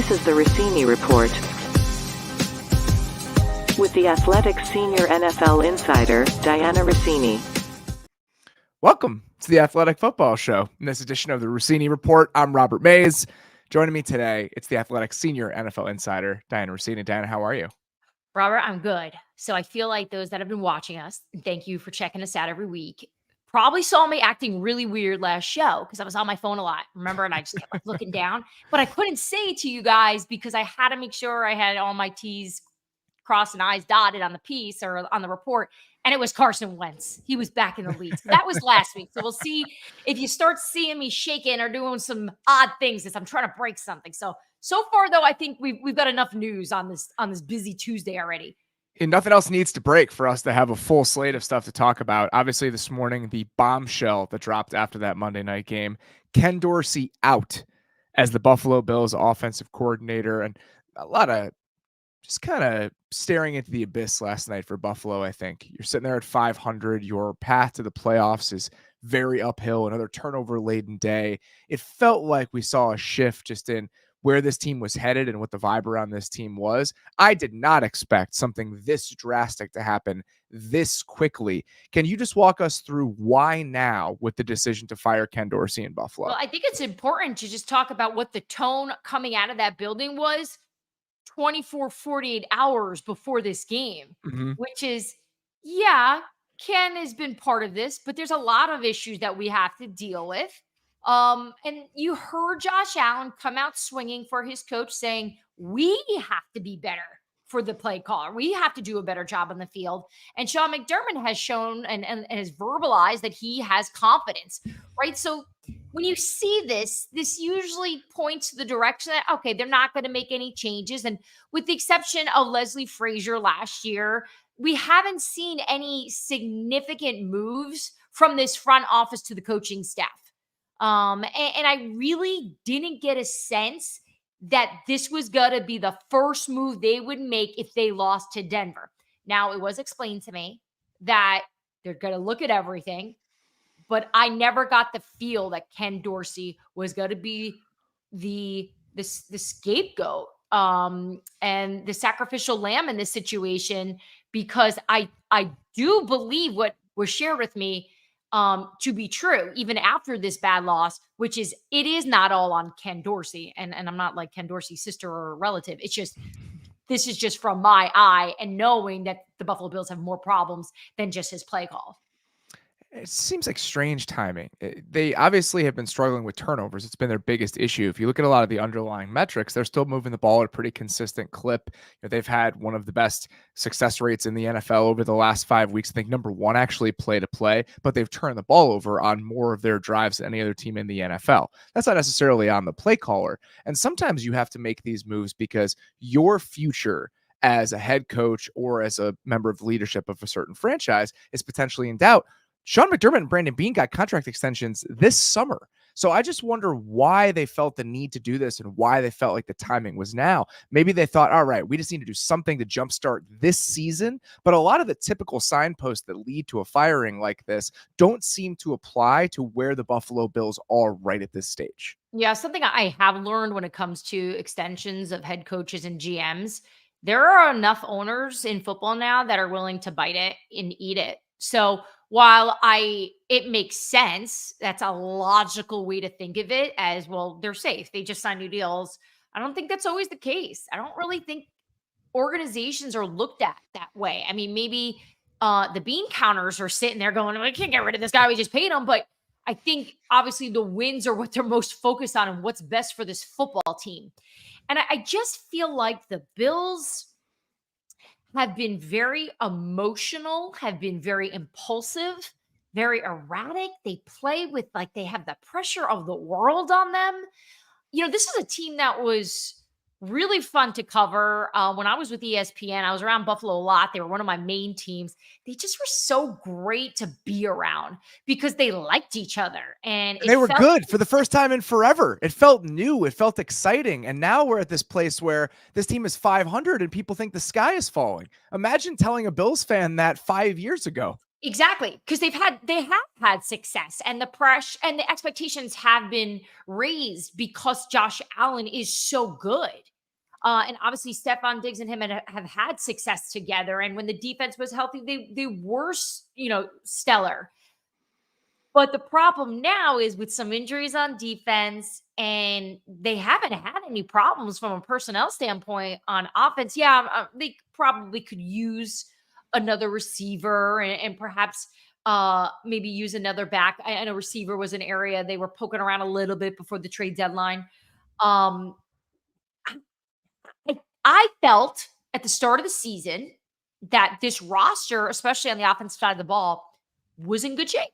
This is the Russini Report. With the Athletic Senior NFL Insider, Dianna Russini. Welcome to the Athletic Football Show. In this edition of the Russini Report, I'm Robert Mays. Joining me today, it's the Athletic Senior NFL Insider, Dianna Russini. Dianna, how are you? Robert, I'm good. So I feel like those that have been watching us, thank you for checking us out every week, probably saw me acting really weird last show because I was on my phone a lot. Remember? And I just kept looking down, but I couldn't say to you guys because I had to make sure I had all my T's crossed and I's dotted on the piece or on the report. And it was Carson Wentz. He was back in the lead. So that was last week. So we'll see if you start seeing me shaking or doing some odd things as I'm trying to break something. So far though, I think we've got enough news on this busy Tuesday already. And nothing else needs to break for us to have a full slate of stuff to talk about. Obviously, this morning, the bombshell that dropped after that Monday night game, Ken Dorsey out as the Buffalo Bills offensive coordinator, and a lot of just kind of staring into the abyss last night for Buffalo, I think. You're sitting there at 500. Your path to the playoffs is very uphill, another turnover-laden day. It felt like we saw a shift just in where this team was headed and what the vibe around this team was. I did not expect something this drastic to happen this quickly. Can you just walk us through why now with the decision to fire Ken Dorsey in Buffalo? Well, I think it's important to just talk about what the tone coming out of that building was 48 hours before this game, which is, yeah, Ken has been part of this, but there's a lot of issues that we have to deal with. And you heard Josh Allen come out swinging for his coach saying, we have to be better for the play caller. We have to do a better job on the field. And Sean McDermott has shown and has verbalized that he has confidence, right? So when you see this usually points to the direction that, okay, they're not going to make any changes. And with the exception of Leslie Frazier last year, we haven't seen any significant moves from this front office to the coaching staff. And I really didn't get a sense that this was going to be the first move they would make if they lost to Denver. Now, it was explained to me that they're going to look at everything, but I never got the feel that Ken Dorsey was going to be the scapegoat and the sacrificial lamb in this situation, because I do believe what was shared with me to be true, even after this bad loss, which is, it is not all on Ken Dorsey. And I'm not like Ken Dorsey's sister or relative. It's just, this is just from my eye and knowing that the Buffalo Bills have more problems than just his play call. It seems like strange timing. They obviously have been struggling with turnovers. It's been their biggest issue. If you look at a lot of the underlying metrics, they're still moving the ball at a pretty consistent clip. They've had one of the best success rates in the NFL over the last 5 weeks. I think number one actually play to play, but they've turned the ball over on more of their drives than any other team in the NFL. That's not necessarily on the play caller. And sometimes you have to make these moves because your future as a head coach or as a member of leadership of a certain franchise is potentially in doubt. Sean McDermott and Brandon Beane got contract extensions this summer. So I just wonder why they felt the need to do this and why they felt like the timing was now. Maybe they thought, all right, we just need to do something to jumpstart this season. But a lot of the typical signposts that lead to a firing like this don't seem to apply to where the Buffalo Bills are right at this stage. Yeah, something I have learned when it comes to extensions of head coaches and GMs, there are enough owners in football now that are willing to bite it and eat it. So while it makes sense, that's a logical way to think of it as, well, they're safe. They just signed new deals. I don't think that's always the case. I don't really think organizations are looked at that way. I mean, maybe the bean counters are sitting there going, I can't get rid of this guy. We just paid him. But I think obviously the wins are what they're most focused on and what's best for this football team. And I just feel like the Bills have been very emotional, have been very impulsive, very erratic. They play with like they have the pressure of the world on them. This is a team that was really fun to cover. When I was with ESPN, I was around Buffalo a lot. They were one of my main teams. They just were so great to be around because they liked each other. And they were good for the first time in forever. It felt new. It felt exciting. And now we're at this place where this team is 500 and people think the sky is falling. Imagine telling a Bills fan that 5 years ago. Exactly, because they have had success, and the pressure and the expectations have been raised because Josh Allen is so good. And obviously, Stephon Diggs and him have had success together. And when the defense was healthy, they were, stellar. But the problem now is with some injuries on defense, and they haven't had any problems from a personnel standpoint on offense. Yeah, they probably could use another receiver and perhaps maybe use another back. I know receiver was an area they were poking around a little bit before the trade deadline. Um, I felt at the start of the season that this roster, especially on the offensive side of the ball, was in good shape.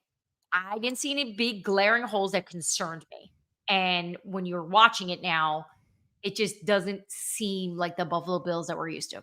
I didn't see any big glaring holes that concerned me. And when you're watching it now, it just doesn't seem like the Buffalo Bills that we're used to.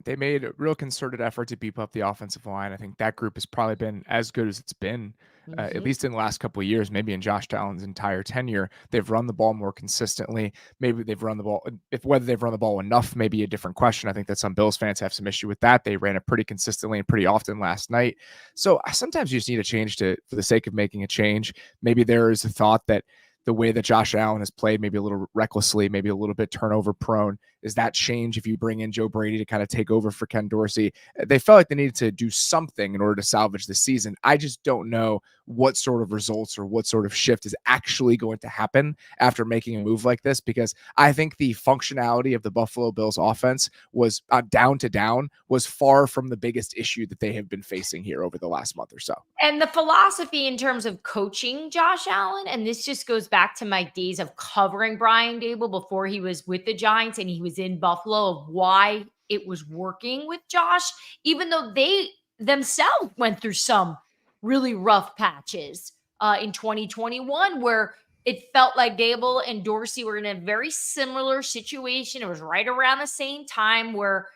They made a real concerted effort to beef up the offensive line. I think that group has probably been as good as it's been, at least in the last couple of years, maybe in Josh Allen's entire tenure. They've run the ball more consistently. Maybe they've run the ball. If whether they've run the ball enough, maybe a different question. I think that some Bills fans have some issue with that. They ran it pretty consistently and pretty often last night. So sometimes you just need a change for the sake of making a change. Maybe there is a thought that the way that Josh Allen has played, maybe a little recklessly, maybe a little bit turnover prone. Is that change if you bring in Joe Brady to kind of take over for Ken Dorsey? They felt like they needed to do something in order to salvage the season. I just don't know what sort of results or what sort of shift is actually going to happen after making a move like this, because I think the functionality of the Buffalo Bills offense was down to down was far from the biggest issue that they have been facing here over the last month or so. And the philosophy in terms of coaching Josh Allen, and this just goes back to my days of covering Brian Dable before he was with the Giants and he was in Buffalo, of why it was working with Josh, even though they themselves went through some really rough patches in 2021 where it felt like Dable and Dorsey were in a very similar situation. It was right around the same time where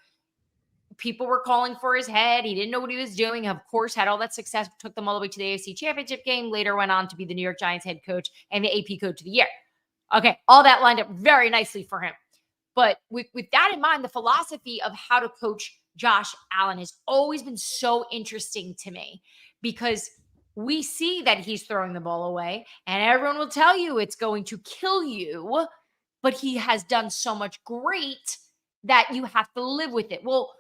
people were calling for his head. He didn't know what he was doing. Of course, had all that success, took them all the way to the AFC Championship game, later went on to be the New York Giants head coach and the AP coach of the year. Okay, all that lined up very nicely for him. But with that in mind, the philosophy of how to coach Josh Allen has always been so interesting to me, because we see that he's throwing the ball away and everyone will tell you it's going to kill you, but he has done so much great that you have to live with it. Well,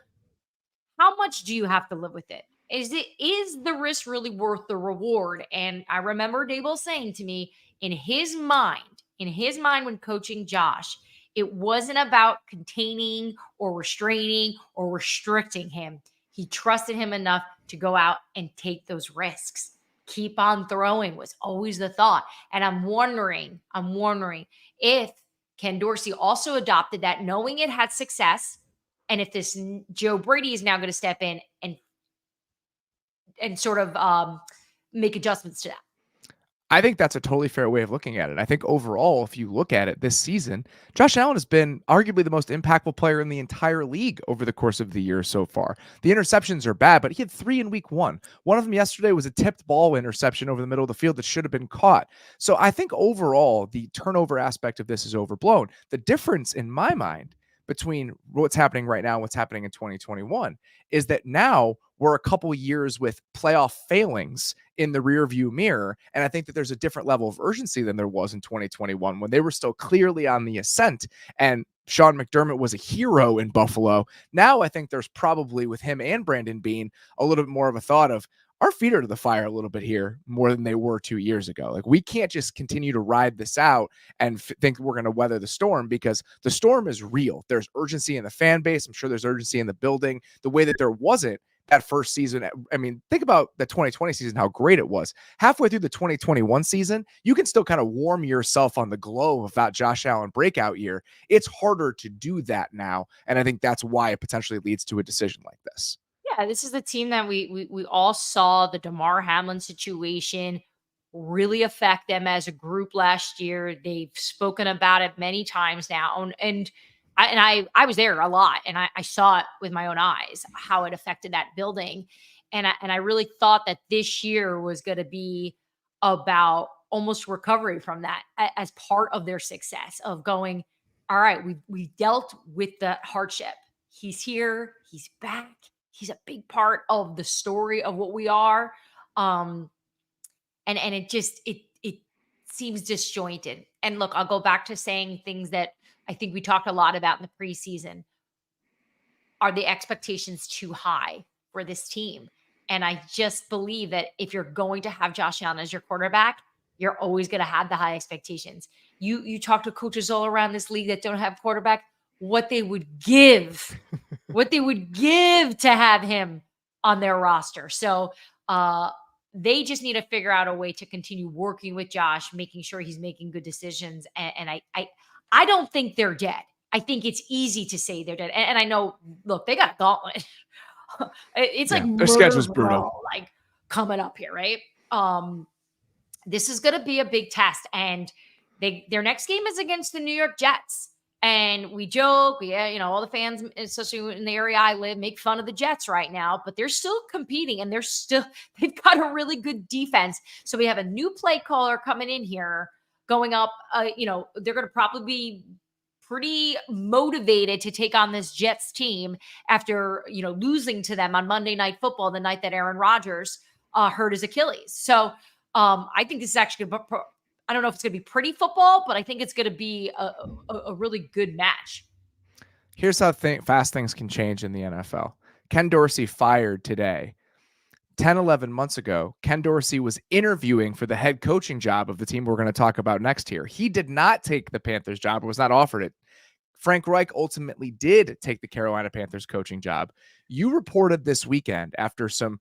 how much do you have to live with it? Is the risk really worth the reward? And I remember Dable saying to me, in his mind when coaching Josh, it wasn't about containing or restraining or restricting him. He trusted him enough to go out and take those risks. Keep on throwing was always the thought. And I'm wondering if Ken Dorsey also adopted that, knowing it had success, and if this Joe Brady is now going to step in and sort of make adjustments to that. I think that's a totally fair way of looking at it. I think overall, if you look at it this season, Josh Allen has been arguably the most impactful player in the entire league over the course of the year so far. The interceptions are bad, but he had 3 in week 1. One of them yesterday was a tipped ball interception over the middle of the field that should have been caught. So I think overall, the turnover aspect of this is overblown. The difference in my mind between what's happening right now and what's happening in 2021 is that now we're a couple years with playoff failings in the rearview mirror. And I think that there's a different level of urgency than there was in 2021 when they were still clearly on the ascent and Sean McDermott was a hero in Buffalo. Now I think there's probably, with him and Brandon Beane, a little bit more of a thought of, our feet are to the fire a little bit here more than they were 2 years ago. Like, we can't just continue to ride this out and think we're going to weather the storm, because the storm is real. There's urgency in the fan base. I'm sure there's urgency in the building, the way that there wasn't that first season. I mean, think about the 2020 season, how great it was. Halfway through the 2021 season, you can still kind of warm yourself on the glow of that Josh Allen breakout year. It's harder to do that now. And I think that's why it potentially leads to a decision like this. Yeah, this is the team that we all saw the Damar Hamlin situation really affect them as a group last year. They've spoken about it many times now, and I was there a lot, and I saw it with my own eyes how it affected that building, and I really thought that this year was going to be about almost recovery from that as part of their success of going, all right, we dealt with the hardship. He's here, he's back. He's a big part of the story of what we are. And it seems disjointed. And look, I'll go back to saying things that I think we talked a lot about in the preseason. Are the expectations too high for this team? And I just believe that if you're going to have Josh Allen as your quarterback, you're always going to have the high expectations. You talk to coaches all around this league that don't have quarterback, what they would give, what they would give to have him on their roster. So they just need to figure out a way to continue working with Josh, making sure he's making good decisions. And I don't think they're dead. I think it's easy to say they're dead. And I know, look, they got a gauntlet. It's like their schedule's brutal. like coming up here, right? This is going to be a big test, and their next game is against the New York Jets. And we joke, all the fans, especially in the area I live, make fun of the Jets right now, but they're still competing, and they've got a really good defense. So we have a new play caller coming in here, going up. They're going to probably be pretty motivated to take on this Jets team after, losing to them on Monday Night Football, the night that Aaron Rodgers hurt his Achilles. So I think this is actually, I don't know if it's going to be pretty football, but I think it's going to be a really good match. Here's how fast things can change in the NFL. Ken Dorsey fired today. 10, 11 months ago, Ken Dorsey was interviewing for the head coaching job of the team we're going to talk about next here. He did not take the Panthers job, or was not offered it. Frank Reich ultimately did take the Carolina Panthers coaching job. You reported this weekend, after some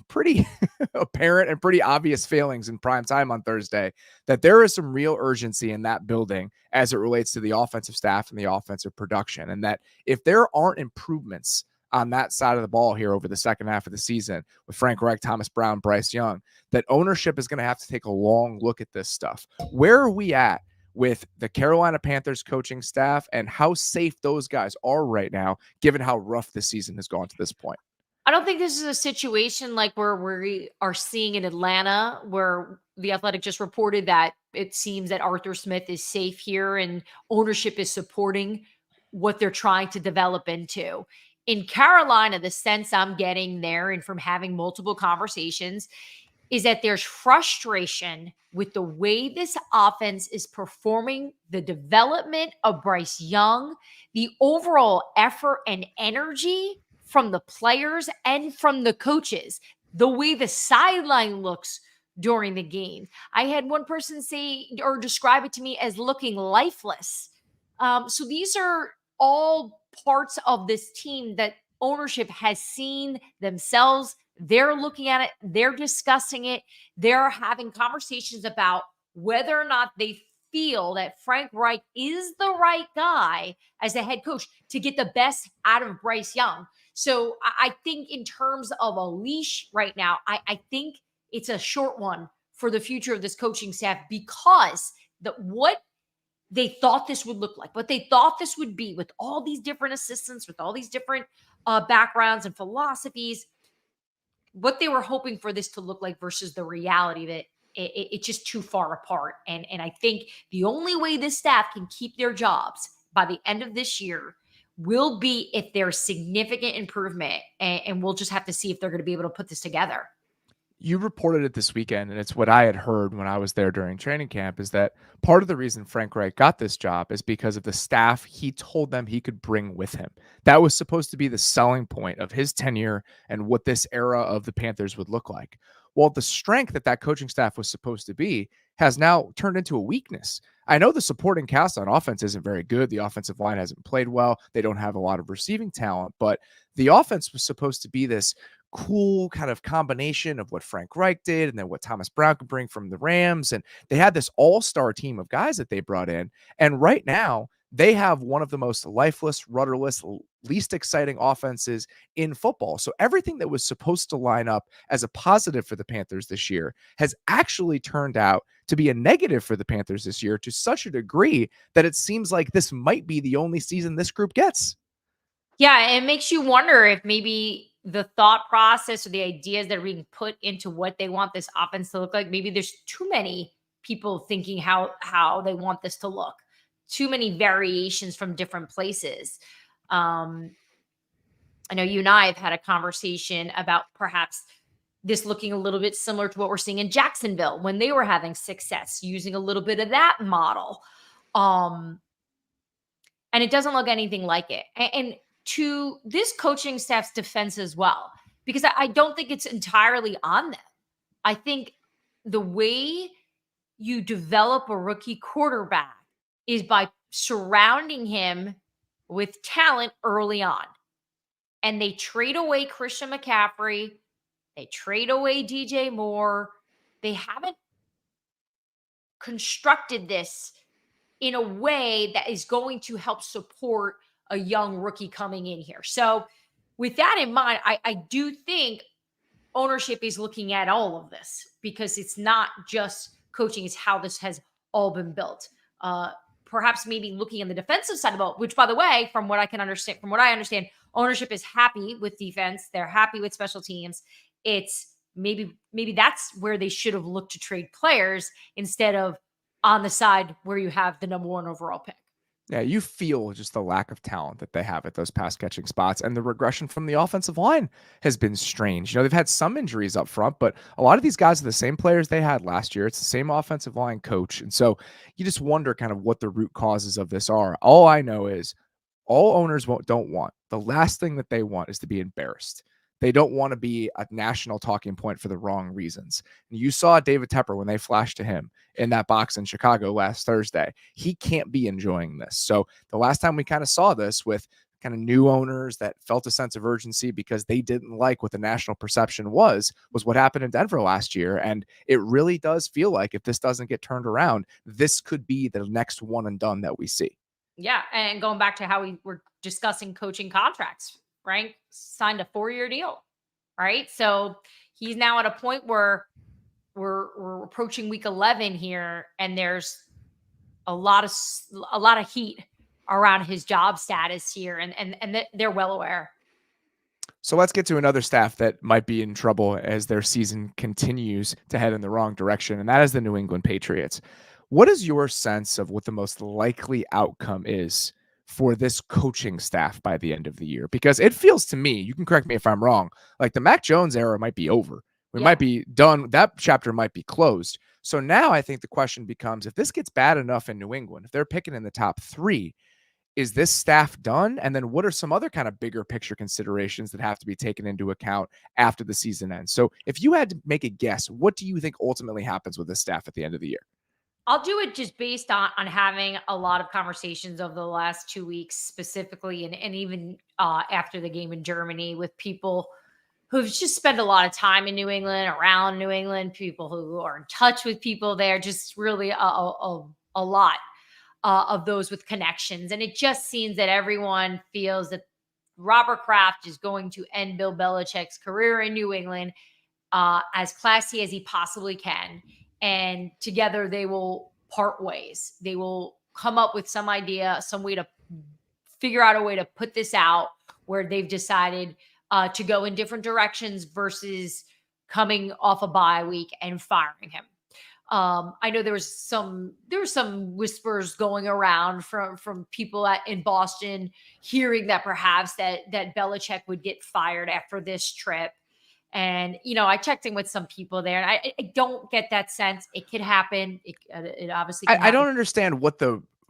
pretty apparent and pretty obvious failings in prime time on Thursday, that there is some real urgency in that building as it relates to the offensive staff and the offensive production. And that if there aren't improvements on that side of the ball here over the second half of the season with Frank Reich, Thomas Brown, Bryce Young, that ownership is going to have to take a long look at this stuff. Where are we at with the Carolina Panthers coaching staff, and how safe those guys are right now, given how rough this season has gone to this point? I don't think this is a situation like where we are seeing in Atlanta, where the Athletic just reported that it seems that Arthur Smith is safe here and ownership is supporting what they're trying to develop into. In Carolina, the sense I'm getting there, and from having multiple conversations, is that there's frustration with the way this offense is performing, the development of Bryce Young, the overall effort and energy from the players and from the coaches, the way the sideline looks during the game. I had one person say or describe it to me as looking lifeless. So these are all parts of this team that ownership has seen themselves. They're looking at it. They're discussing it. They're having conversations about whether or not they feel that Frank Reich is the right guy as a head coach to get the best out of Bryce Young. So I think in terms of a leash right now, I think it's a short one for the future of this coaching staff, because what they thought this would look like, what they thought this would be, with all these different assistants, with all these different backgrounds and philosophies, what they were hoping for this to look like versus the reality that it's just too far apart. And I think the only way this staff can keep their jobs by the end of this year will be if there's significant improvement, and we'll just have to see if they're going to be able to put this together. You reported it this weekend, and it's what I had heard when I was there during training camp, is that part of the reason Frank Reich got this job is because of the staff he told them he could bring with him. That was supposed to be the selling point of his tenure and what this era of the Panthers would look like. Well, the strength that coaching staff was supposed to be has now turned into a weakness. I know the supporting cast on offense isn't very good. The offensive line hasn't played well. They don't have a lot of receiving talent, but the offense was supposed to be this cool kind of combination of what Frank Reich did and then what Thomas Brown could bring from the Rams. And they had this all-star team of guys that they brought in. And right now, they have one of the most lifeless, rudderless, least exciting offenses in football. So everything that was supposed to line up as a positive for the Panthers this year has actually turned out to be a negative for the Panthers this year, to such a degree that it seems like this might be the only season this group gets. Yeah, it makes you wonder if maybe the thought process or the ideas that are being put into what they want this offense to look like, maybe there's too many people thinking how they want this to look. Too many variations from different places. I know you and I have had a conversation about perhaps this looking a little bit similar to what we're seeing in Jacksonville when they were having success, using a little bit of that model. And it doesn't look anything like it. And to this coaching staff's defense as well, because I don't think it's entirely on them. I think the way you develop a rookie quarterback is by surrounding him with talent early on. And they trade away Christian McCaffrey. They trade away DJ Moore. They haven't constructed this in a way that is going to help support a young rookie coming in here. So, with that in mind, I do think ownership is looking at all of this because it's not just coaching, it's how this has all been built. Perhaps maybe looking on the defensive side of the ball, which, by the way, from what I understand, ownership is happy with defense. They're happy with special teams. It's maybe that's where they should have looked to trade players instead of on the side where you have the number 1 overall pick. Yeah, you feel just the lack of talent that they have at those pass catching spots, and the regression from the offensive line has been strange. They've had some injuries up front, but a lot of these guys are the same players they had last year. It's the same offensive line coach. And so you just wonder kind of what the root causes of this are. All I know is all owners don't want, the last thing that they want is to be embarrassed. They don't want to be a national talking point for the wrong reasons. And you saw David Tepper when they flashed to him in that box in Chicago last Thursday. He can't be enjoying this. So the last time we kind of saw this with kind of new owners that felt a sense of urgency because they didn't like what the national perception was what happened in Denver last year. And it really does feel like if this doesn't get turned around, this could be the next one and done that we see. Yeah, and going back to how we were discussing coaching contracts, Frank signed a 4-year deal, right? So he's now at a point where we're approaching week 11 here, and there's a lot of heat around his job status here, and they're well aware. So let's get to another staff that might be in trouble as their season continues to head in the wrong direction, and that is the New England Patriots. What is your sense of what the most likely outcome is for this coaching staff by the end of the year? Because it feels to me, you can correct me if I'm wrong, like the Mac Jones era might be over. We might be done. That chapter might be closed. So now I think the question becomes, if this gets bad enough in New England, if they're picking in the top 3, is this staff done? And then what are some other kind of bigger picture considerations that have to be taken into account after the season ends? So if you had to make a guess, what do you think ultimately happens with this staff at the end of the year? I'll do it just based on having a lot of conversations over the last 2 weeks specifically, and even after the game in Germany with people who've just spent a lot of time in New England, around New England, people who are in touch with people there, just really a lot of those with connections. And it just seems that everyone feels that Robert Kraft is going to end Bill Belichick's career in New England as classy as he possibly can. And together they will part ways. They will come up with some idea, some way to figure out a way to put this out where they've decided to go in different directions versus coming off a bye week and firing him. I know there was some whispers going around from people in Boston hearing that perhaps that Belichick would get fired after this trip. And, I checked in with some people there, and I don't get that sense. It could happen. It obviously can I don't happen. understand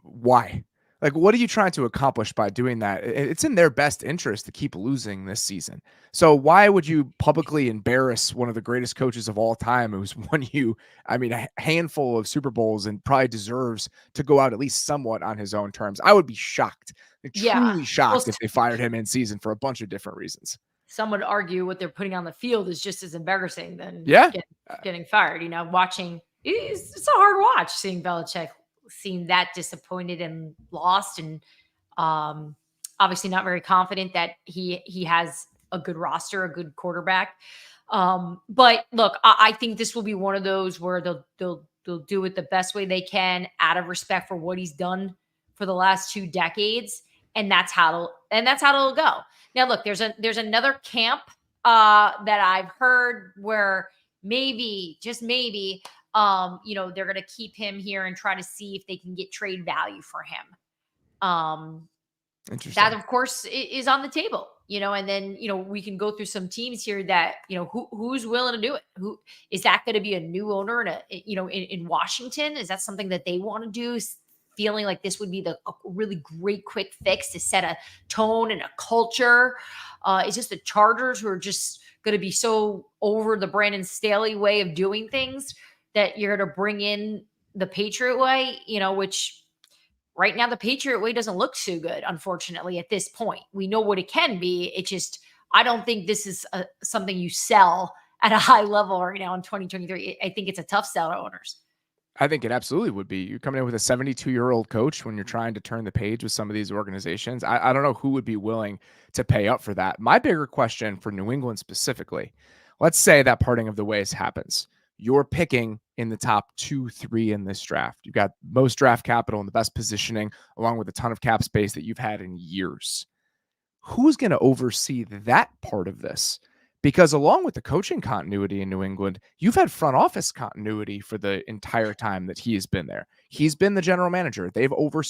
why. Like, what are you trying to accomplish by doing that? It's in their best interest to keep losing this season. So why would you publicly embarrass one of the greatest coaches of all time who's won you, a handful of Super Bowls and probably deserves to go out at least somewhat on his own terms? I would be shocked, truly shocked if they fired him in season for a bunch of different reasons. Some would argue what they're putting on the field is just as embarrassing than getting fired. Watching it's a hard watch seeing Belichick seem that disappointed and lost, and obviously not very confident that he has a good roster, a good quarterback. But look, I think this will be one of those where they'll do it the best way they can out of respect for what he's done for the last 2 decades, and that's how it'll go. Now, look, there's another camp that I've heard where maybe, just maybe, they're going to keep him here and try to see if they can get trade value for him. Interesting. That, of course, is on the table, and then, we can go through some teams here that, who's willing to do it? Who is that going to be a new owner in Washington? Is that something that they want to do? feeling like this would be a really great quick fix to set a tone and a culture. It's just the Chargers who are just going to be so over the Brandon Staley way of doing things that you're going to bring in the Patriot way, which right now the Patriot way doesn't look so good, unfortunately, at this point. We know what it can be. It just, I don't think this is something you sell at a high level right now in 2023. I think it's a tough sell to owners. I think it absolutely would be. You're coming in with a 72-year-old coach when you're trying to turn the page with some of these organizations. I don't know who would be willing to pay up for that. My bigger question for New England specifically, let's say that parting of the ways happens. You're picking in the top 2-3 in this draft. You've got most draft capital and the best positioning, along with a ton of cap space that you've had in years. Who's going to oversee that part of this? Because along with the coaching continuity in New England, you've had front office continuity for the entire time that he has been there. He's been the general manager.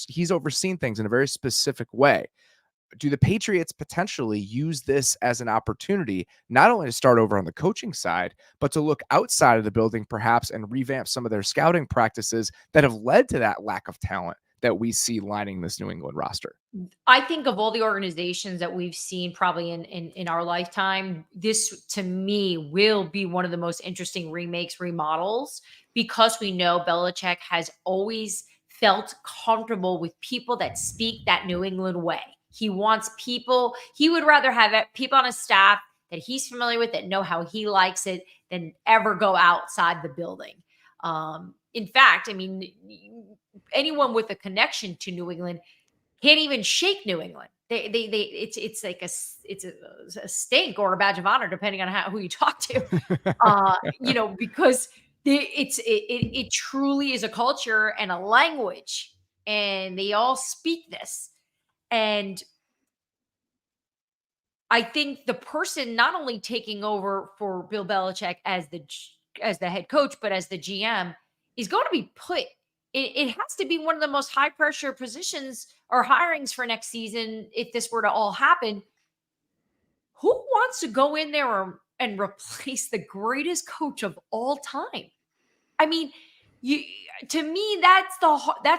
He's overseen things in a very specific way. Do the Patriots potentially use this as an opportunity, not only to start over on the coaching side, but to look outside of the building perhaps and revamp some of their scouting practices that have led to that lack of talent that we see lining this New England roster? I think of all the organizations that we've seen probably in our lifetime, this to me will be one of the most interesting remakes, remodels, because we know Belichick has always felt comfortable with people that speak that New England way. He wants people, he would rather have people on his staff that he's familiar with, that know how he likes it, than ever go outside the building. In fact, I mean, anyone with a connection to New England can't even shake New England. It's like a stink or a badge of honor, depending on who you talk to. Because it truly is a culture and a language, and they all speak this. And I think the person not only taking over for Bill Belichick as the head coach, but as the GM, is going to be put. It has to be one of the most high pressure positions or hirings for next season if this were to all happen. Who wants to go in there and replace the greatest coach of all time? I mean, to me, that's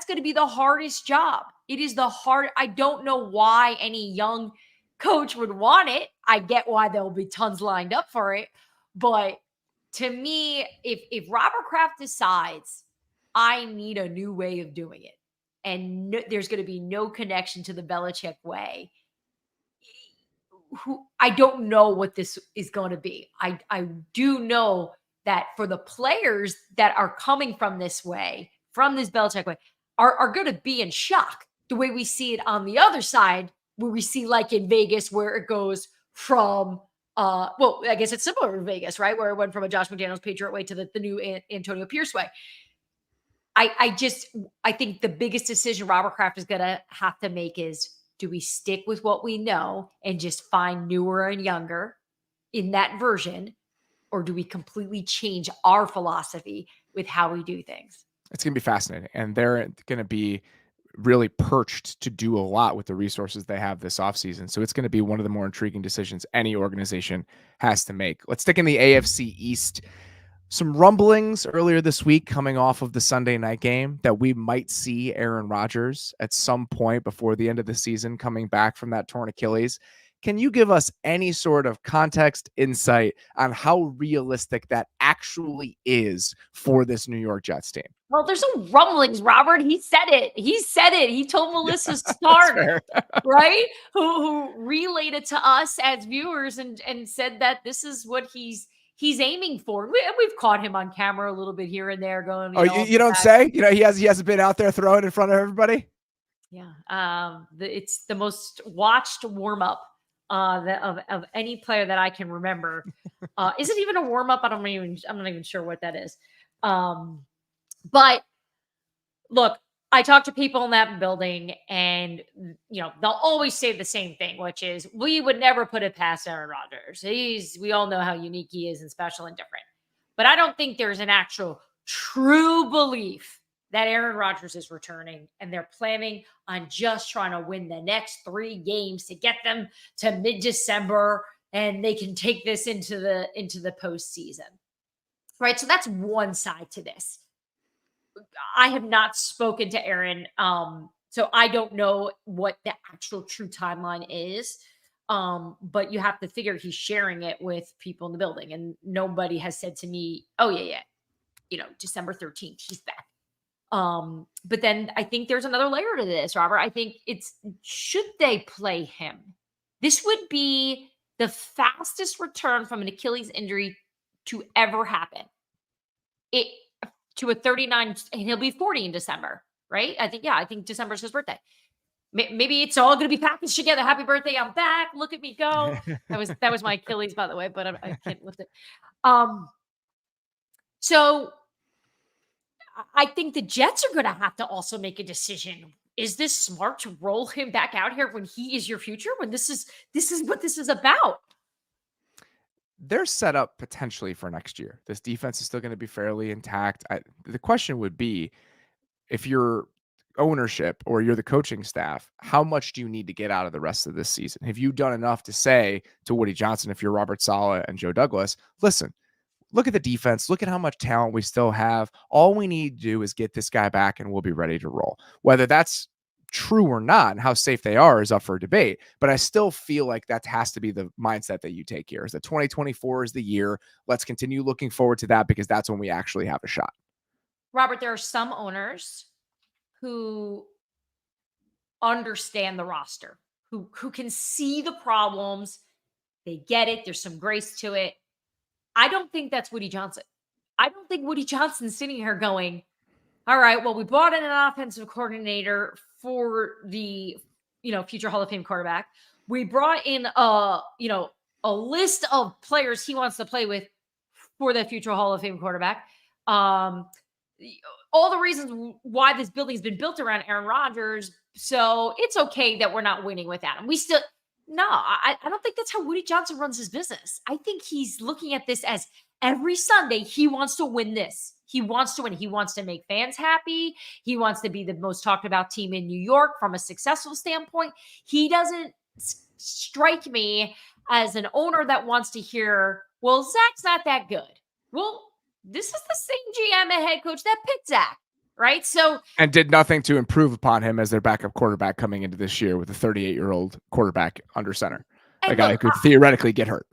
going to be the hardest job. It is I don't know why any young coach would want it. I get why there'll be tons lined up for it. But to me, if Robert Kraft decides I need a new way of doing it, and there's going to be no connection to the Belichick way, I don't know what this is going to be. I do know that for the players that are coming from this way, from this Belichick way, are going to be in shock the way we see it on the other side, where we see like in Vegas, where it goes from, well, I guess it's similar in Vegas, right? Where it went from a Josh McDaniels Patriot way to the new Antonio Pierce way. I think the biggest decision Robert Kraft is going to have to make is, do we stick with what we know and just find newer and younger in that version? Or do we completely change our philosophy with how we do things? It's going to be fascinating. And they're going to be really perched to do a lot with the resources they have this offseason. So it's going to be one of the more intriguing decisions any organization has to make. Let's stick in the AFC East. Some rumblings earlier this week coming off of the Sunday night game that we might see Aaron Rodgers at some point before the end of the season coming back from that torn Achilles. Can you give us any sort of context, insight on how realistic that actually is for this New York Jets team? Well, there's no rumblings, Robert. He said it. He told Melissa Stark, right? Who relayed it to us as viewers and said that this is what he's aiming for. We've caught him on camera a little bit here and there going, you don't say? He hasn't been out there throwing in front of everybody? Yeah. It's the most watched warm-up of any player that I can remember. Is it even a warm-up? I'm not even sure what that is. But look, I talk to people in that building, and they'll always say the same thing, which is, we would never put it past Aaron Rodgers. We all know how unique he is and special and different. But I don't think there's an actual true belief that Aaron Rodgers is returning, and they're planning on just trying to win the next 3 games to get them to mid-December, and they can take this into the postseason. Right? So that's one side to this. I have not spoken to Aaron, so I don't know what the actual true timeline is. But you have to figure he's sharing it with people in the building, and nobody has said to me, "Oh yeah, December 13th, he's back." But then I think there's another layer to this, Robert. I think should they play him? This would be the fastest return from an Achilles injury to ever happen. It to a 39, and he'll be 40 in December, right? I think December's his birthday. Maybe it's all going to be packaged together. Happy birthday! I'm back. Look at me go. That was my Achilles, by the way, but I can't lift it. So I think the Jets are going to have to also make a decision. Is this smart to roll him back out here when he is your future? When this is what this is about? They're set up potentially for next year. This defense is still going to be fairly intact. The question would be, if you're ownership or you're the coaching staff, how much do you need to get out of the rest of this season? Have you done enough to say to Woody Johnson, if you're Robert Saleh and Joe Douglas, listen, look at the defense, look at how much talent we still have. All we need to do is get this guy back and we'll be ready to roll. Whether that's true or not and how safe they are is up for debate, but I still feel like that has to be the mindset that you take here, is that 2024 is the year. Let's continue looking forward to that, because that's when we actually have a shot. Robert, there are some owners who understand the roster, who can see the problems. They get it. There's some grace to it. I don't think that's Woody Johnson. I don't think Woody Johnson's sitting here going, all right, well, we brought in an offensive coordinator for the, future Hall of Fame quarterback. We brought in a list of players he wants to play with for the future Hall of Fame quarterback. All the reasons why this building's been built around Aaron Rodgers. So it's okay that we're not winning without him. I don't think that's how Woody Johnson runs his business. I think he's looking at this as every Sunday he wants to win this. He wants to win. He wants to make fans happy. He wants to be the most talked about team in New York from a successful standpoint. He doesn't strike me as an owner that wants to hear, well, Zach's not that good. Well, this is the same GM and head coach that picked Zach, right? So, and did nothing to improve upon him as their backup quarterback coming into this year with a 38-year-old quarterback under center, a guy who could theoretically get hurt.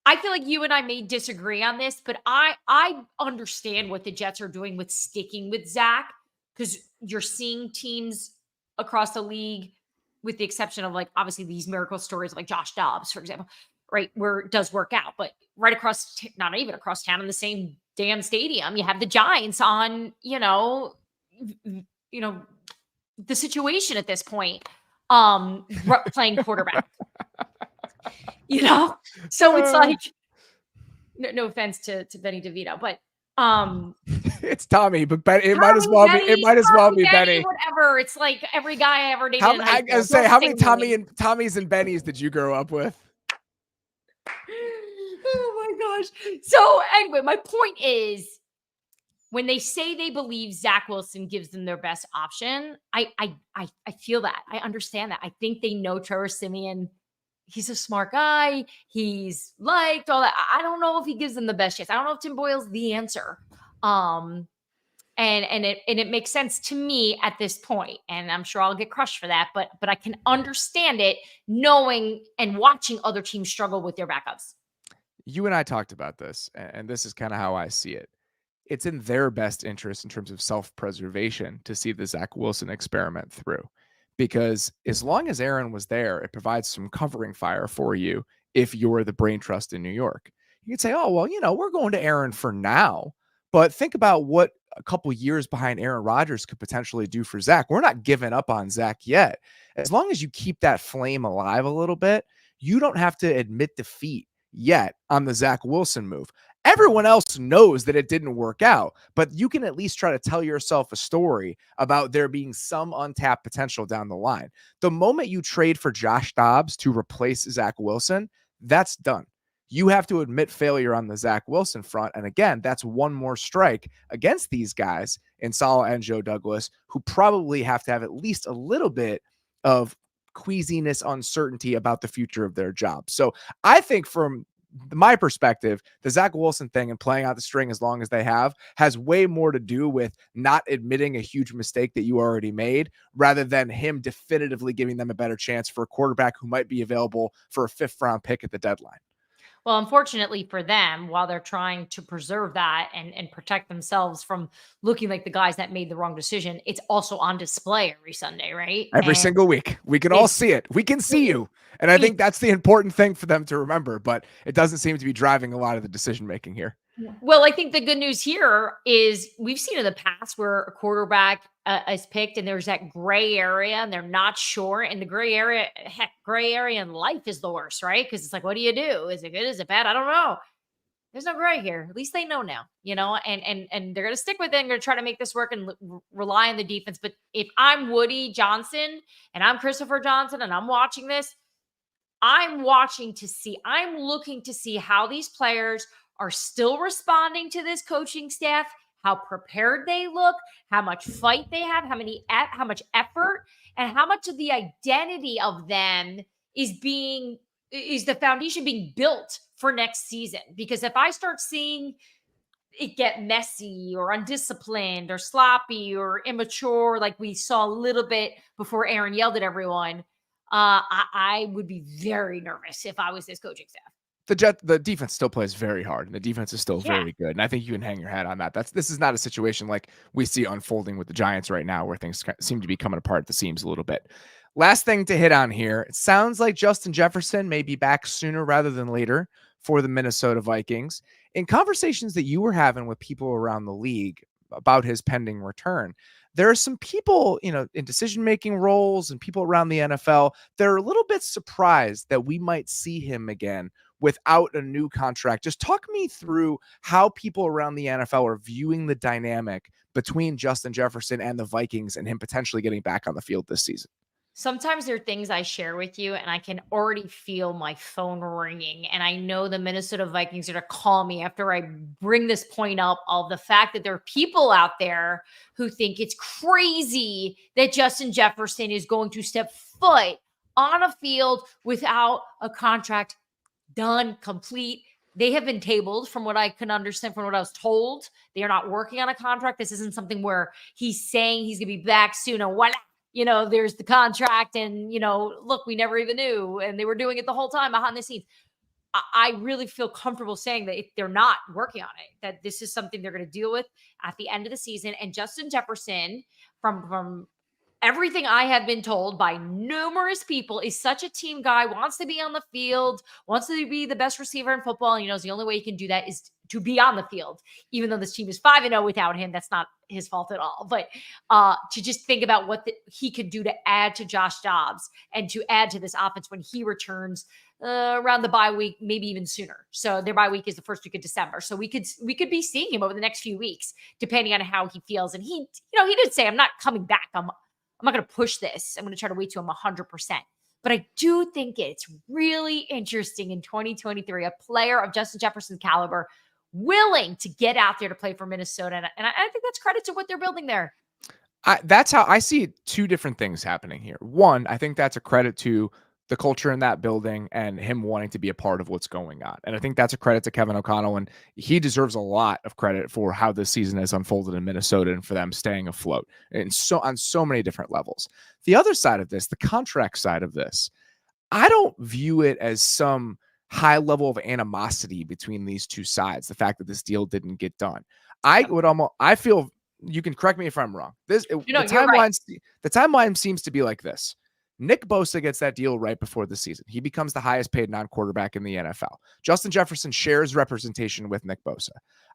I feel like you and I may disagree on this, but I understand what the Jets are doing with sticking with Zach, because you're seeing teams across the league, with the exception of obviously these miracle stories like Josh Dobbs, for example, right, where it does work out, but right across, not even across town, in the same damn stadium, you have the Giants on, the situation at this point, playing quarterback. So it's like, no offense to Benny DeVito, but it's Tommy, but it might as well be Benny. Whatever. It's like every guy I ever dated in high school. How many Tommies and Bennys did you grow up with? Oh my gosh. So anyway, my point is, when they say they believe Zach Wilson gives them their best option, I feel that. I understand that. I think they know Trevor Siemian. He's a smart guy. He's liked, all that. I don't know if he gives them the best chance. I don't know if Tim Boyle's the answer. And it makes sense to me at this point. And I'm sure I'll get crushed for that, but I can understand it, knowing and watching other teams struggle with their backups. You and I talked about this, and this is kind of how I see it. It's in their best interest in terms of self-preservation to see the Zach Wilson experiment through. Because as long as Aaron was there, it provides some covering fire for you if you're the brain trust in New York. You can say, oh, well, we're going to Aaron for now. But think about what a couple years behind Aaron Rodgers could potentially do for Zach. We're not giving up on Zach yet. As long as you keep that flame alive a little bit, you don't have to admit defeat yet on the Zach Wilson move. Everyone else knows that it didn't work out, but you can at least try to tell yourself a story about there being some untapped potential down the line. The moment you trade for Josh Dobbs to replace Zach Wilson, that's done. You have to admit failure on the Zach Wilson front. And again, that's one more strike against these guys in Saleh and Joe Douglas, who probably have to have at least a little bit of queasiness, uncertainty about the future of their job. So I think from my perspective, the Zach Wilson thing and playing out the string as long as they have has way more to do with not admitting a huge mistake that you already made rather than him definitively giving them a better chance for a quarterback who might be available for a 5th round pick at the deadline. Well, unfortunately for them, while they're trying to preserve that and protect themselves from looking like the guys that made the wrong decision, it's also on display every Sunday, right? Every And single week. We can all it's see it. We can see it, you. And I it, think that's the important thing for them to remember, but it doesn't seem to be driving a lot of the decision making here. well, I think the good news here is we've seen in the past where a quarterback is picked and there's that gray area and they're not sure. And the gray area, heck, gray area in life is the worst, right? Because it's like, what do you do? Is it good? Is it bad? I don't know. There's no gray here. At least they know now, and they're gonna stick with it and gonna try to make this work and rely on the defense. But if I'm Woody Johnson and I'm Christopher Johnson and I'm watching this, I'm looking to see how these players are still responding to this coaching staff, how prepared they look, how much fight they have, how much effort, and how much of the identity of them is the foundation being built for next season. Because if I start seeing it get messy or undisciplined or sloppy or immature, like we saw a little bit before Aaron yelled at everyone, I would be very nervous if I was this coaching staff. The defense still plays very hard, and the defense is still very good. And I think you can hang your hat on that. This is not a situation like we see unfolding with the Giants right now, where things seem to be coming apart at the seams a little bit. Last thing to hit on here, it sounds like Justin Jefferson may be back sooner rather than later for the Minnesota Vikings. In conversations that you were having with people around the league about his pending return, there are some people, in decision-making roles and people around the NFL, they're a little bit surprised that we might see him again without a new contract. Just talk me through how people around the NFL are viewing the dynamic between Justin Jefferson and the Vikings and him potentially getting back on the field this season. Sometimes there are things I share with you and I can already feel my phone ringing. And I know the Minnesota Vikings are going to call me after I bring this point up of the fact that there are people out there who think it's crazy that Justin Jefferson is going to step foot on a field without a contract done, complete. They have been tabled from what I can understand, from what I was told. They are not working on a contract. This isn't something where he's saying he's going to be back soon and voila. There's the contract and, look, we never even knew. And they were doing it the whole time behind the scenes. I really feel comfortable saying that if they're not working on it, that this is something they're going to deal with at the end of the season. And Justin Jefferson, from everything I have been told by numerous people, is such a team guy, wants to be on the field, wants to be the best receiver in football. And the only way he can do that is to be on the field, even though this team is 5-0 without him. That's not his fault at all. But to just think about what he could do to add to Josh Dobbs and to add to this offense when he returns around the bye week, maybe even sooner. So their bye week is the first week of December. So we could be seeing him over the next few weeks, depending on how he feels. And he did say, I'm not coming back. I'm not going to push this. I'm going to try to wait till I'm 100%. But I do think it's really interesting in 2023, a player of Justin Jefferson's caliber willing to get out there to play for Minnesota. And I think that's credit to what they're building there. That's how I see two different things happening here. One, I think that's a credit to the culture in that building and him wanting to be a part of what's going on. And I think that's a credit to Kevin O'Connell, and he deserves a lot of credit for how this season has unfolded in Minnesota and for them staying afloat and on so many different levels. The other side of this, the contract side of this, I don't view it as some high level of animosity between these two sides. The fact that this deal didn't get done, I feel, you can correct me if I'm wrong. The timeline seems to be like this. Nick Bosa gets that deal right before the season. He becomes the highest paid non-quarterback in the NFL. Justin Jefferson shares representation with Nick Bosa.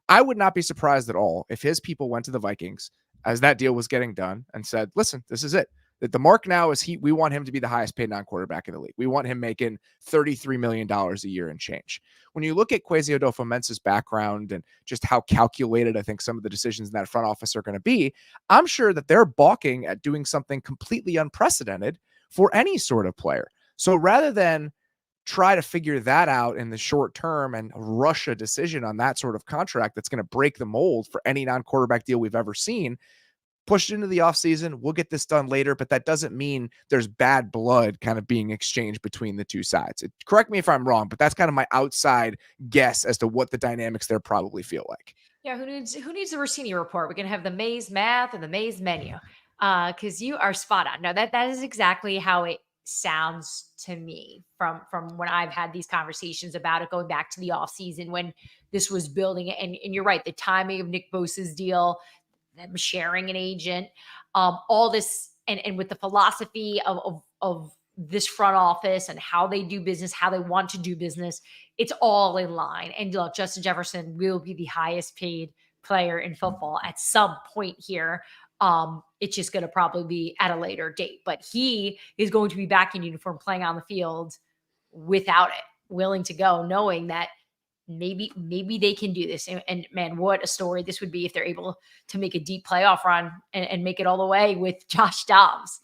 I would not be surprised at all if his people went to the Vikings as that deal was getting done and said, listen, this is it. That the mark now is we want him to be the highest paid non-quarterback in the league. We want him making $33 million a year and change. When you look at Kwesi Adolfo-Mensa's background and just how calculated I think some of the decisions in that front office are going to be, I'm sure that they're balking at doing something completely unprecedented for any sort of player. So rather than try to figure that out in the short term and rush a decision on that sort of contract that's going to break the mold for any non-quarterback deal we've ever seen, push it into the offseason. We'll get this done later, but that doesn't mean there's bad blood kind of being exchanged between the two sides. Correct me if I'm wrong, but that's kind of my outside guess as to what the dynamics there probably feel like. Yeah, who needs the Russini report? We can have the Maze math and the Maze menu. Because you are spot on. No, that is exactly how it sounds to me from when I've had these conversations about it, going back to the offseason when this was building. And you're right, the timing of Nick Bosa's deal, them sharing an agent, all this, and with the philosophy of this front office and how they do business, how they want to do business, it's all in line. And look, Justin Jefferson will be the highest paid player in football at some point here. It's just going to probably be at a later date, but he is going to be back in uniform, playing on the field without it, willing to go, knowing that maybe they can do this. And man, what a story this would be if they're able to make a deep playoff run and make it all the way with Josh Dobbs.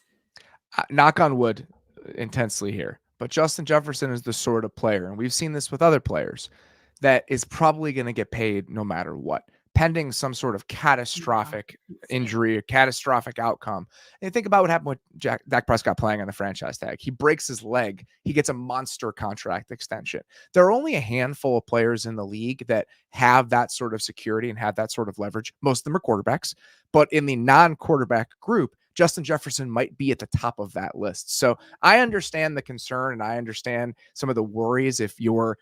Knock on wood intensely here, but Justin Jefferson is the sort of player, and we've seen this with other players, that is probably going to get paid no matter what, pending some sort of catastrophic injury or catastrophic outcome. And think about what happened with Dak Prescott playing on the franchise tag. He breaks his leg. He gets a monster contract extension. There are only a handful of players in the league that have that sort of security and have that sort of leverage. Most of them are quarterbacks, but in the non-quarterback group, Justin Jefferson might be at the top of that list. So I understand the concern, and I understand some of the worries if you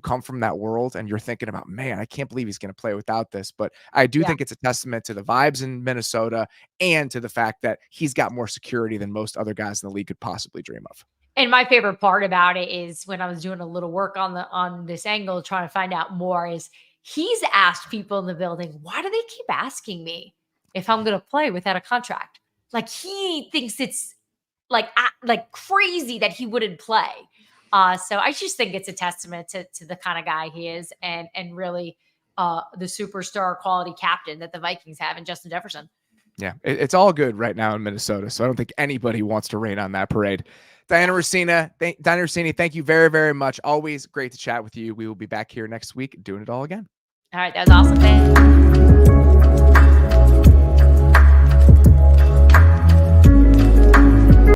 come from that world and you're thinking about, man, I can't believe he's going to play without this. But I do think it's a testament to the vibes in Minnesota and to the fact that he's got more security than most other guys in the league could possibly dream of. And my favorite part about it is when I was doing a little work on this angle, trying to find out more, is he's asked people in the building, why do they keep asking me if I'm going to play without a contract? Like, he thinks it's like crazy that he wouldn't play. So I just think it's a testament to the kind of guy he is, and really the superstar quality captain that the Vikings have in Justin Jefferson. Yeah, it's all good right now in Minnesota, so I don't think anybody wants to rain on that parade. Dianna Russini, thank you very, very much. Always great to chat with you. We will be back here next week doing it all again. All right, that was awesome. Thanks.